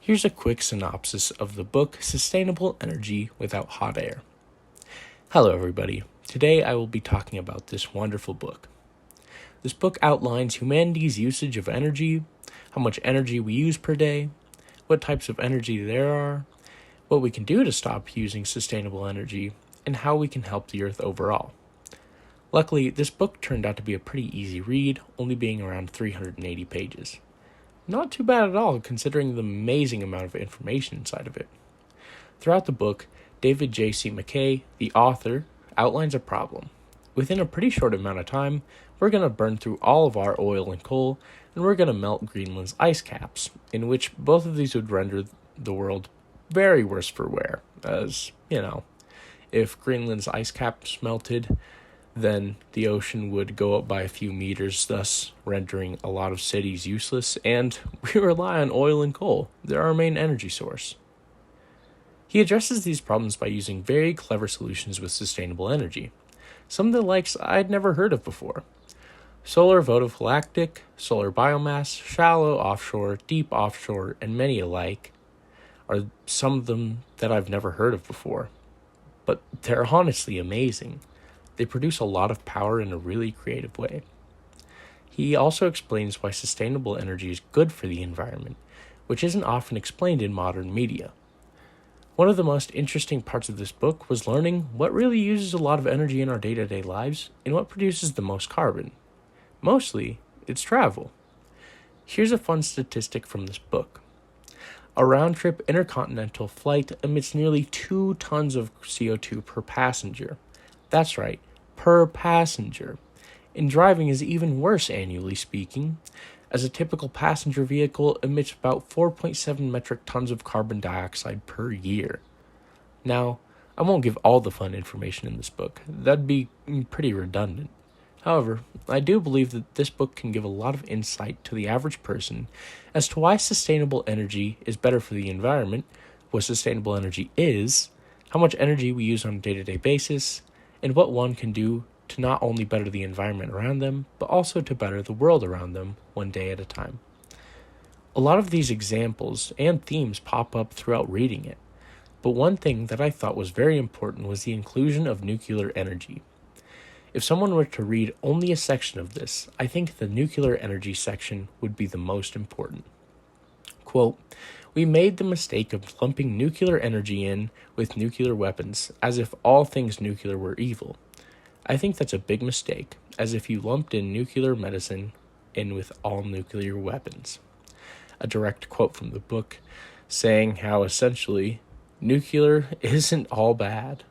Here's a quick synopsis of the book Sustainable Energy Without Hot Air. Hello everybody. Today I will be talking about this wonderful book. This book outlines humanity's usage of energy, how much energy we use per day, what types of energy there are, what we can do to stop using sustainable energy, and how we can help the Earth overall. Luckily, this book turned out to be a pretty easy read, only being around 380 pages. Not too bad at all, considering the amazing amount of information inside of it. Throughout the book, David J.C. McKay, the author, outlines a problem. Within a pretty short amount of time, we're going to burn through all of our oil and coal, and we're going to melt Greenland's ice caps, in which both of these would render the world very worse for wear. As, if Greenland's ice caps melted, then the ocean would go up by a few meters, thus rendering a lot of cities useless, and we rely on oil and coal. They're our main energy source. He addresses these problems by using very clever solutions with sustainable energy, some of the likes I'd never heard of before. Solar photovoltaic, solar biomass, shallow offshore, deep offshore, and many alike are some of them that I've never heard of before. But they're honestly amazing. They produce a lot of power in a really creative way. He also explains why sustainable energy is good for the environment, which isn't often explained in modern media. One of the most interesting parts of this book was learning what really uses a lot of energy in our day-to-day lives and what produces the most carbon. Mostly, it's travel. Here's a fun statistic from this book. A round-trip intercontinental flight emits nearly 2 tons of CO2 per passenger. That's right, per passenger. And driving is even worse, annually speaking, as a typical passenger vehicle emits about 4.7 metric tons of carbon dioxide per year. Now, I won't give all the fun information in this book. That'd be pretty redundant. However, I do believe that this book can give a lot of insight to the average person as to why sustainable energy is better for the environment, what sustainable energy is, how much energy we use on a day-to-day basis, and what one can do to not only better the environment around them, but also to better the world around them one day at a time. A lot of these examples and themes pop up throughout reading it, but one thing that I thought was very important was the inclusion of nuclear energy. If someone were to read only a section of this, I think the nuclear energy section would be the most important. Quote, "We made the mistake of lumping nuclear energy in with nuclear weapons, as if all things nuclear were evil. I think that's a big mistake, as if you lumped in nuclear medicine in with all nuclear weapons." A direct quote from the book, saying how essentially, nuclear isn't all bad.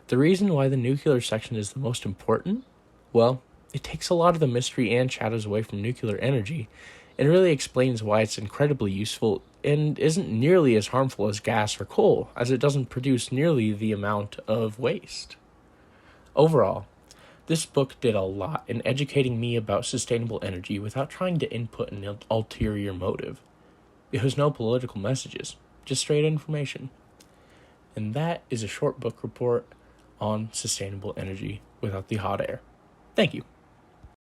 The reason why the nuclear section is the most important? Well, it takes a lot of the mystery and shadows away from nuclear energy, and really explains why it's incredibly useful and isn't nearly as harmful as gas or coal, as it doesn't produce nearly the amount of waste. Overall, this book did a lot in educating me about sustainable energy without trying to input an ulterior motive. It has no political messages, just straight information. And that is a short book report on sustainable energy without the hot air. Thank you.